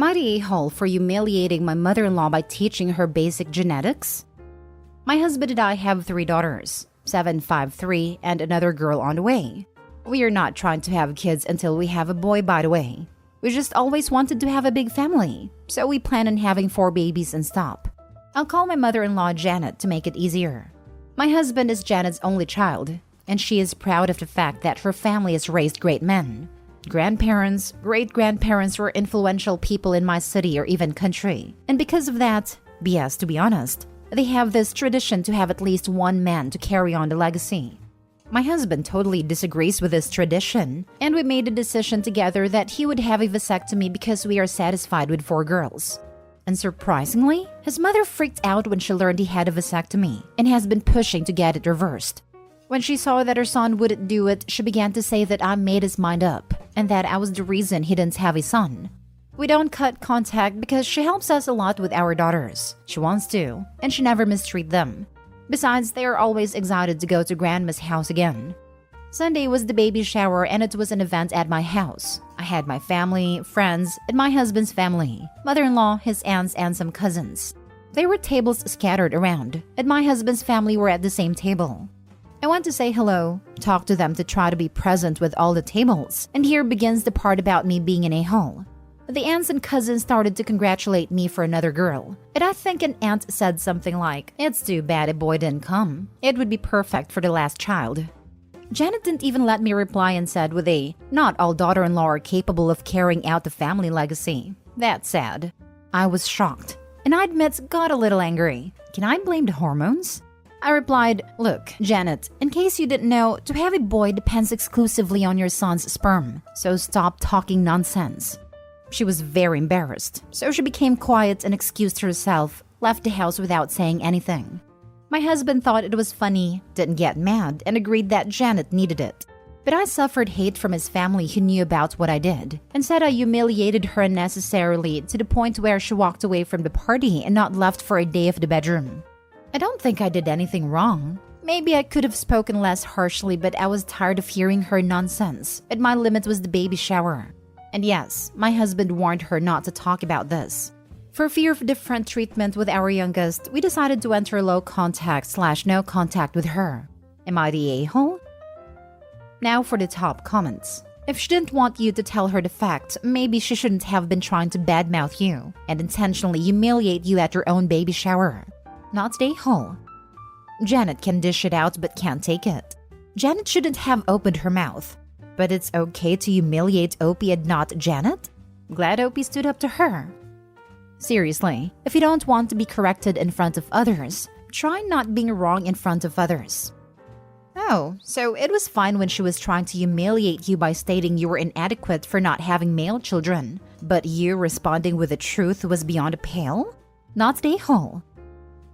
Am I the a-hole for humiliating my mother-in-law by teaching her basic genetics? My husband and I have 3 daughters, 7, 5, 3, and another girl on the way. We are not trying to have kids until we have a boy, by the way. We just always wanted to have a big family, so we plan on having 4 babies and stop. I'll call my mother-in-law Janet to make it easier. My husband is Janet's only child, and she is proud of the fact that her family has raised great men. Grandparents, great-grandparents were influential people in my city or even country. And because of that, BS to be honest, they have this tradition to have at least one man to carry on the legacy. My husband totally disagrees with this tradition, and we made a decision together that he would have a vasectomy because we are satisfied with 4 girls. And surprisingly, his mother freaked out when she learned he had a vasectomy and has been pushing to get it reversed. When she saw that her son wouldn't do it, she began to say that I made his mind up and that I was the reason he didn't have a son. We don't cut contact because she helps us a lot with our daughters. She wants to, and she never mistreat them. Besides, they are always excited to go to Grandma's house again. Sunday was the baby shower and it was an event at my house. I had my family, friends, and my husband's family, mother-in-law, his aunts, and some cousins. There were tables scattered around, and my husband's family were at the same table. I went to say hello, talk to them to try to be present with all the tables, and here begins the part about me being an a-hole. The aunts and cousins started to congratulate me for another girl, and I think an aunt said something like, "It's too bad a boy didn't come. It would be perfect for the last child." Janet didn't even let me reply and said with a, "Not all daughter-in-law are capable of carrying out the family legacy." That's sad. I was shocked, and I admit got a little angry. Can I blame the hormones? I replied, "Look, Janet, in case you didn't know, to have a boy depends exclusively on your son's sperm, so stop talking nonsense." She was very embarrassed, so she became quiet and excused herself, left the house without saying anything. My husband thought it was funny, didn't get mad, and agreed that Janet needed it. But I suffered hate from his family who knew about what I did, and said I humiliated her unnecessarily to the point where she walked away from the party and not left for a day of the bedroom. I don't think I did anything wrong. Maybe I could have spoken less harshly, but I was tired of hearing her nonsense, and my limit was the baby shower. And yes, my husband warned her not to talk about this. For fear of different treatment with our youngest, we decided to enter low contact/no contact with her. Am I the a-hole? Now for the top comments. If she didn't want you to tell her the fact, maybe she shouldn't have been trying to badmouth you and intentionally humiliate you at your own baby shower. Not the a-hole. Janet can dish it out but can't take it. Janet shouldn't have opened her mouth. But it's okay to humiliate Opie and not Janet? Glad Opie stood up to her. Seriously, if you don't want to be corrected in front of others, try not being wrong in front of others. Oh, so it was fine when she was trying to humiliate you by stating you were inadequate for not having male children, but you responding with the truth was beyond a pale? Not the a-hole.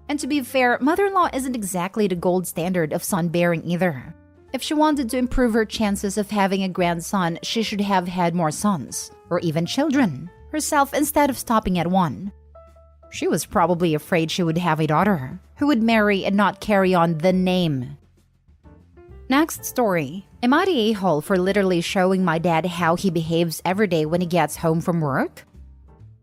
And to be fair, mother-in-law isn't exactly the gold standard of son-bearing either. If she wanted to improve her chances of having a grandson, she should have had more sons, or even children, herself instead of stopping at 1. She was probably afraid she would have a daughter, who would marry and not carry on the name. Next story. Am I the a-hole for literally showing my dad how he behaves every day when he gets home from work?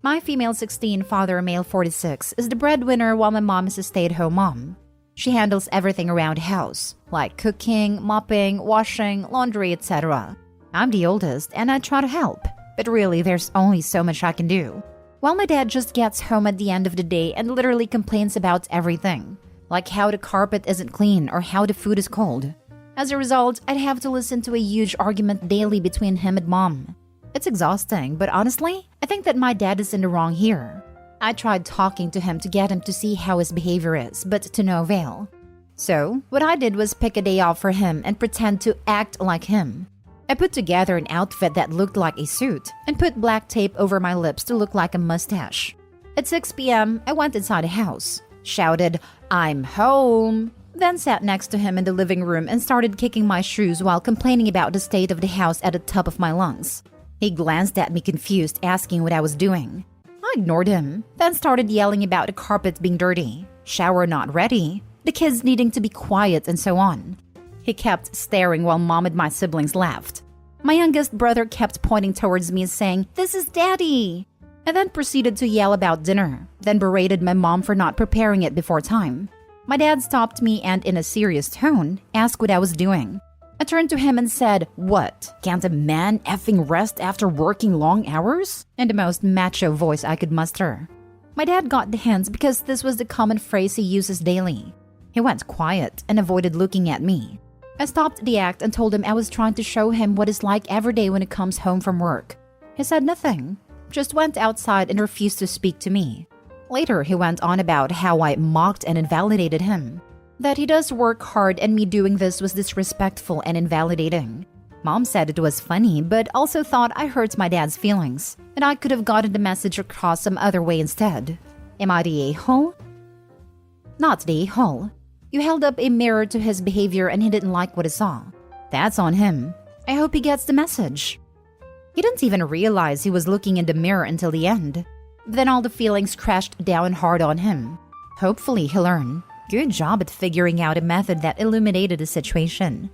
My female 16, father male 46, is the breadwinner while my mom is a stay-at-home mom. She handles everything around the house, like cooking, mopping, washing, laundry, etc. I'm the oldest and I try to help, but really there's only so much I can do. While my dad just gets home at the end of the day and literally complains about everything, like how the carpet isn't clean or how the food is cold. As a result, I'd have to listen to a huge argument daily between him and mom. It's exhausting, but honestly, I think that my dad is in the wrong here. I tried talking to him to get him to see how his behavior is, but to no avail. So, what I did was pick a day off for him and pretend to act like him. I put together an outfit that looked like a suit and put black tape over my lips to look like a mustache. At 6 p.m., I went inside the house, shouted, "I'm home!" Then sat next to him in the living room and started kicking my shoes while complaining about the state of the house at the top of my lungs. He glanced at me confused, asking what I was doing. I ignored him, then started yelling about the carpet being dirty, shower not ready, the kids needing to be quiet, and so on. He kept staring while mom and my siblings laughed. My youngest brother kept pointing towards me and saying, "This is daddy!" and then proceeded to yell about dinner, then berated my mom for not preparing it before time. My dad stopped me and, in a serious tone, asked what I was doing. I turned to him and said, "What? Can't a man effing rest after working long hours?" in the most macho voice I could muster. My dad got the hint because this was the common phrase he uses daily. He went quiet and avoided looking at me. I stopped the act and told him I was trying to show him what it's like every day when he comes home from work. He said nothing, just went outside and refused to speak to me. Later, he went on about how I mocked and invalidated him, that he does work hard and me doing this was disrespectful and invalidating. Mom said it was funny, but also thought I hurt my dad's feelings, and I could have gotten the message across some other way instead. Am I the a-hole? Not the a-hole. You held up a mirror to his behavior and he didn't like what he saw. That's on him. I hope he gets the message. He didn't even realize he was looking in the mirror until the end. Then all the feelings crashed down hard on him. Hopefully he'll learn. Good job at figuring out a method that illuminated the situation.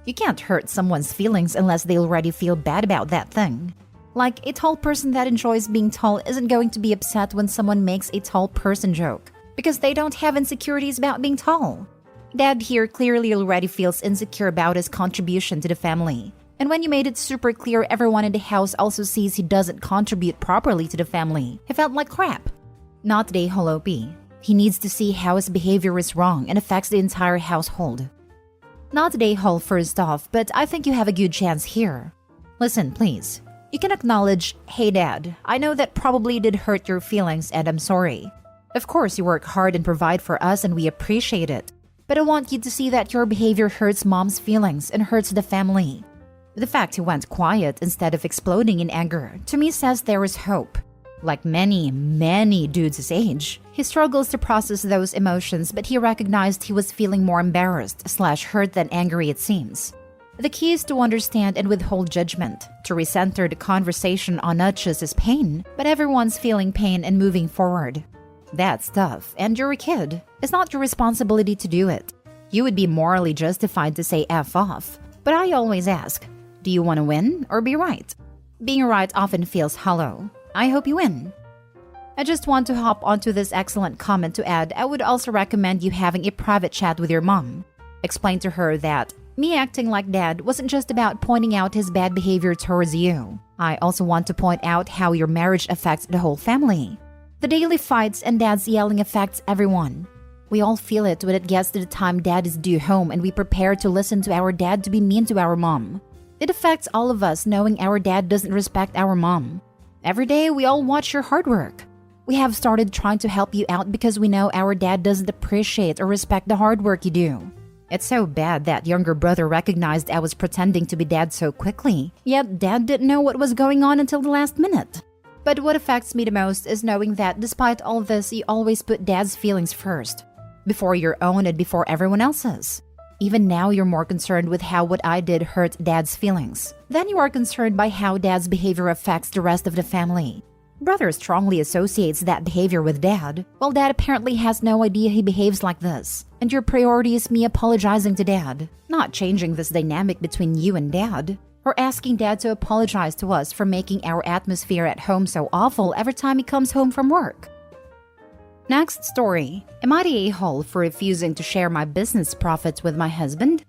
You can't hurt someone's feelings unless they already feel bad about that thing. Like, a tall person that enjoys being tall isn't going to be upset when someone makes a tall person joke, because they don't have insecurities about being tall. Dad here clearly already feels insecure about his contribution to the family. And when you made it super clear everyone in the house also sees he doesn't contribute properly to the family, he felt like crap. Not the holopy. He needs to see how his behavior is wrong and affects the entire household. Not the whole first off, but I think you have a good chance here. Listen, please. You can acknowledge, "Hey Dad, I know that probably did hurt your feelings and I'm sorry. Of course you work hard and provide for us and we appreciate it. But I want you to see that your behavior hurts Mom's feelings and hurts the family." The fact he went quiet instead of exploding in anger, to me says there is hope. Like many dudes his age, he struggles to process those emotions, but he recognized he was feeling more embarrassed/hurt than angry, it seems. The key is to understand and withhold judgment, to recenter the conversation on not just his pain, but everyone's feeling pain and moving forward. That's tough, and you're a kid. It's not your responsibility to do it. You would be morally justified to say F off. But I always ask, do you want to win or be right? Being right often feels hollow. I hope you win. I just want to hop onto this excellent comment to add, I would also recommend you having a private chat with your mom. Explain to her that me acting like Dad wasn't just about pointing out his bad behavior towards you. I also want to point out how your marriage affects the whole family. The daily fights and Dad's yelling affects everyone. We all feel it when it gets to the time Dad is due home and we prepare to listen to our dad to be mean to our mom. It affects all of us knowing our dad doesn't respect our mom. Every day we all watch your hard work. We have started trying to help you out because we know our dad doesn't appreciate or respect the hard work you do. It's so bad that younger brother recognized I was pretending to be Dad so quickly, yet Dad didn't know what was going on until the last minute. But what affects me the most is knowing that despite all this, you always put Dad's feelings first, before your own and before everyone else's. Even now, you're more concerned with how what I did hurt Dad's feelings than you are concerned by how Dad's behavior affects the rest of the family. Brother strongly associates that behavior with Dad, while Dad apparently has no idea he behaves like this. And your priority is me apologizing to Dad, not changing this dynamic between you and Dad, or asking Dad to apologize to us for making our atmosphere at home so awful every time he comes home from work. Next story. Am I the a-hole for refusing to share my business profits with my husband?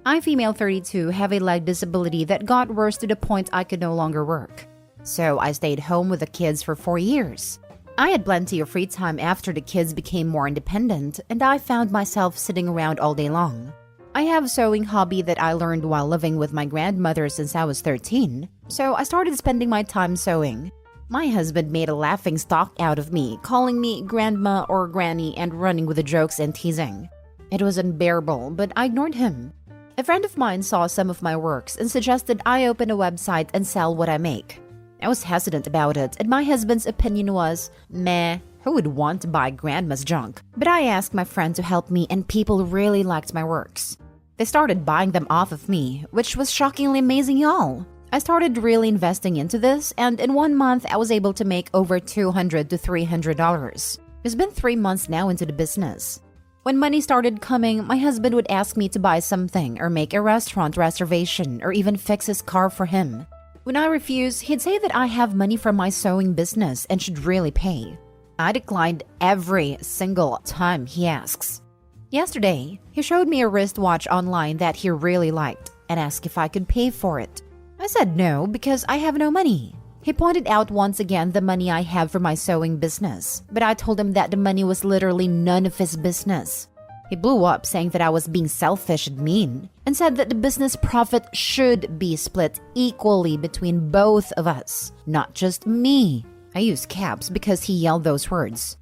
I, female 32, have a leg disability that got worse to the point I could no longer work. So I stayed home with the kids for 4 years. I had plenty of free time after the kids became more independent, and I found myself sitting around all day long. I have a sewing hobby that I learned while living with my grandmother since I was 13, so I started spending my time sewing. My husband made a laughing stock out of me, calling me grandma or granny and running with the jokes and teasing. It was unbearable, but I ignored him. A friend of mine saw some of my works and suggested I open a website and sell what I make. I was hesitant about it, and my husband's opinion was, meh, who would want to buy grandma's junk? But I asked my friend to help me, and people really liked my works. They started buying them off of me, which was shockingly amazing, y'all. I started really investing into this, and in 1 month, I was able to make over $200 to $300. It's been 3 months now into the business. When money started coming, my husband would ask me to buy something or make a restaurant reservation or even fix his car for him. When I refuse, he'd say that I have money from my sewing business and should really pay. I declined every single time he asks. Yesterday, he showed me a wristwatch online that he really liked and asked if I could pay for it. I said no because I have no money. He pointed out once again the money I have for my sewing business, but I told him that the money was literally none of his business. He blew up saying that I was being selfish and mean, and said that the business profit should be split equally between both of us, not just me. I used caps because he yelled those words.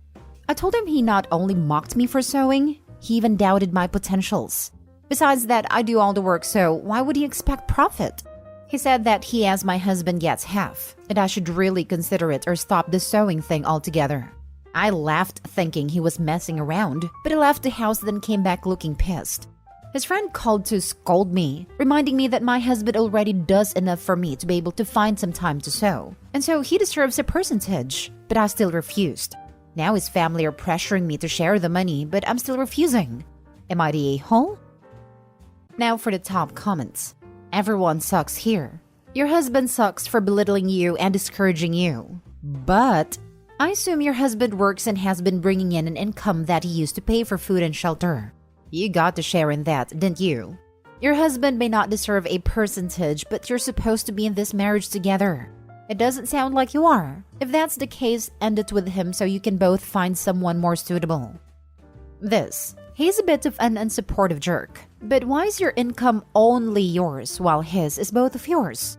I told him he not only mocked me for sewing, he even doubted my potentials. Besides that, I do all the work, so why would he expect profit? He said that he as my husband gets half, and I should really consider it or stop the sewing thing altogether. I laughed thinking he was messing around, but he left the house then came back looking pissed. His friend called to scold me, reminding me that my husband already does enough for me to be able to find some time to sew, and so he deserves a percentage, but I still refused. Now his family are pressuring me to share the money, but I'm still refusing. Am I the a-hole? Now for the top comments. Everyone sucks here. Your husband sucks for belittling you and discouraging you. But I assume your husband works and has been bringing in an income that he used to pay for food and shelter. You got to share in that, didn't you? Your husband may not deserve a percentage, but you're supposed to be in this marriage together. It doesn't sound like you are. If that's the case, end it with him so you can both find someone more suitable. He's a bit of an unsupportive jerk. But why is your income only yours while his is both of yours?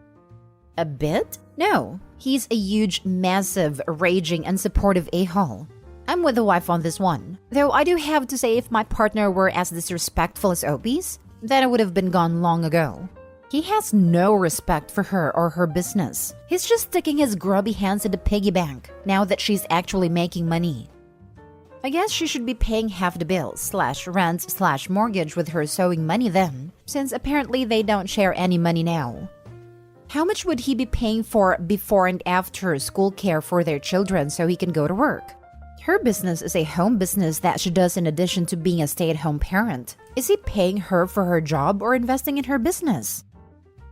A bit? No. He's a huge, massive, raging, unsupportive a-hole. I'm with the wife on this one. Though I do have to say if my partner were as disrespectful as Opie's, then I would have been gone long ago. He has no respect for her or her business. He's just sticking his grubby hands in the piggy bank now that she's actually making money. I guess she should be paying half the bills / rent / mortgage with her sewing money then, since apparently they don't share any money now. How much would he be paying for before and after school care for their children so he can go to work? Her business is a home business that she does in addition to being a stay-at-home parent. Is he paying her for her job or investing in her business?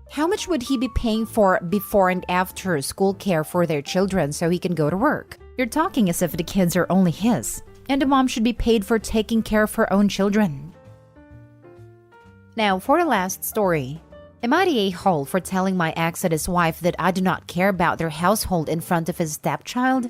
How much would he be paying for before and after school care for their children so he can go to work? You're talking as if the kids are only his, and the mom should be paid for taking care of her own children. Now for the last story. Am I the a-hole for telling my ex and his wife that I do not care about their household in front of his stepchild?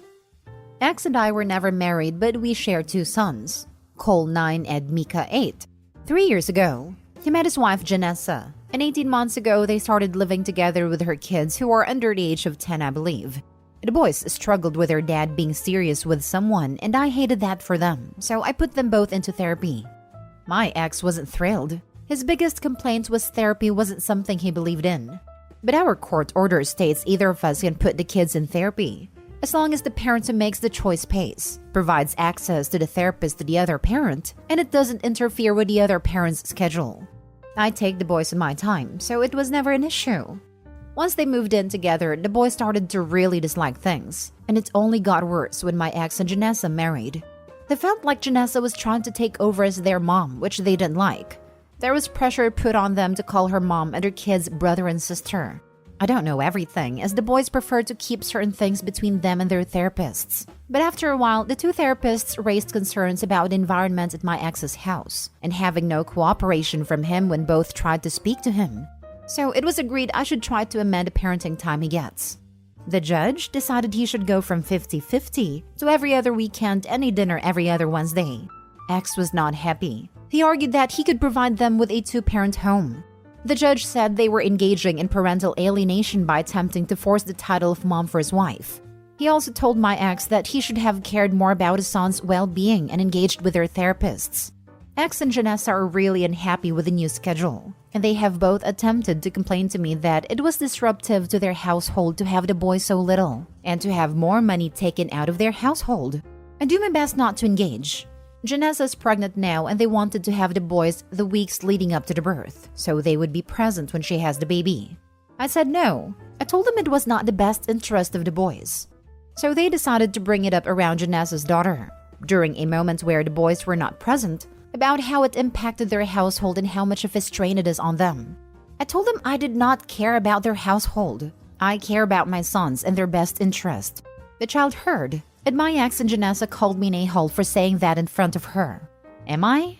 Ex and I were never married, but we share 2 sons, Cole 9 and Mika 8. 3 years ago, he met his wife Janessa, and 18 months ago they started living together with her kids who are under the age of 10, I believe. The boys struggled with their dad being serious with someone, and I hated that for them, so I put them both into therapy. My ex wasn't thrilled. His biggest complaint was therapy wasn't something he believed in. But our court order states either of us can put the kids in therapy, as long as the parent who makes the choice pays, provides access to the therapist to the other parent, and it doesn't interfere with the other parent's schedule. I take the boys in my time, so it was never an issue. Once they moved in together, the boys started to really dislike things, and it only got worse when my ex and Janessa married. They felt like Janessa was trying to take over as their mom, which they didn't like. There was pressure put on them to call her mom and her kids brother and sister. I don't know everything, as the boys prefer to keep certain things between them and their therapists. But after a while, the 2 therapists raised concerns about the environment at my ex's house, and having no cooperation from him when both tried to speak to him. So it was agreed I should try to amend the parenting time he gets. The judge decided he should go from 50-50 to every other weekend and a dinner every other Wednesday. Ex was not happy. He argued that he could provide them with a 2-parent home. The judge said they were engaging in parental alienation by attempting to force the title of mom for his wife. He also told my ex that he should have cared more about his son's well-being and engaged with their therapists. Ex and Janessa are really unhappy with the new schedule, and they have both attempted to complain to me that it was disruptive to their household to have the boys so little, and to have more money taken out of their household. I do my best not to engage. Janessa's pregnant now, and they wanted to have the boys the weeks leading up to the birth, so they would be present when she has the baby. I said no. I told them it was not the best interest of the boys. So they decided to bring it up around Janessa's daughter, during a moment where the boys were not present, about how it impacted their household and how much of a strain it is on them. I told them I did not care about their household. I care about my sons and their best interest. The child heard, and my ex and Janessa called me an a-hole for saying that in front of her. Am I?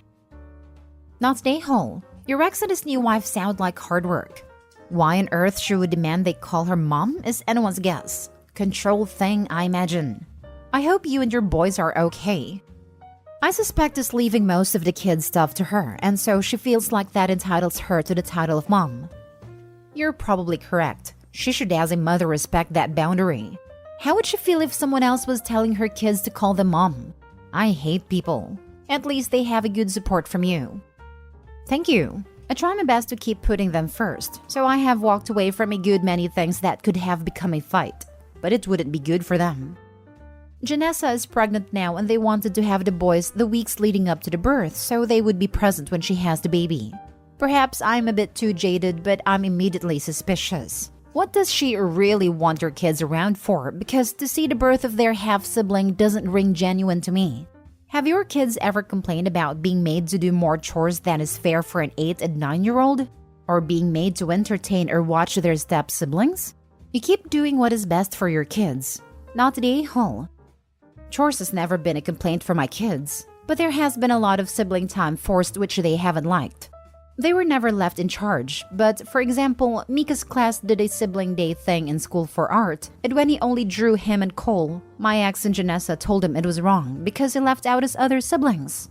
Not an a-hole. Your ex and his new wife sound like hard work. Why on earth she would demand they call her mom is anyone's guess. Control thing, I imagine. I hope you and your boys are okay. I suspect is leaving most of the kids' stuff to her, and so she feels like that entitles her to the title of mom. You're probably correct. She should as a mother respect that boundary. How would she feel if someone else was telling her kids to call them mom? I hate people. At least they have a good support from you. Thank you. I try my best to keep putting them first, so I have walked away from a good many things that could have become a fight, but it wouldn't be good for them. Janessa is pregnant now and they wanted to have the boys the weeks leading up to the birth so they would be present when she has the baby. Perhaps I'm a bit too jaded, but I'm immediately suspicious. What does she really want her kids around for? Because to see the birth of their half-sibling doesn't ring genuine to me. Have your kids ever complained about being made to do more chores than is fair for an 8 and 9-year-old? Or being made to entertain or watch their step-siblings? You keep doing what is best for your kids. Not the a-hole. Chores has never been a complaint for my kids, but there has been a lot of sibling time forced which they haven't liked. They were never left in charge, but for example, Mika's class did a sibling day thing in school for art, and when he only drew him and Cole, my ex and Janessa told him it was wrong because he left out his other siblings.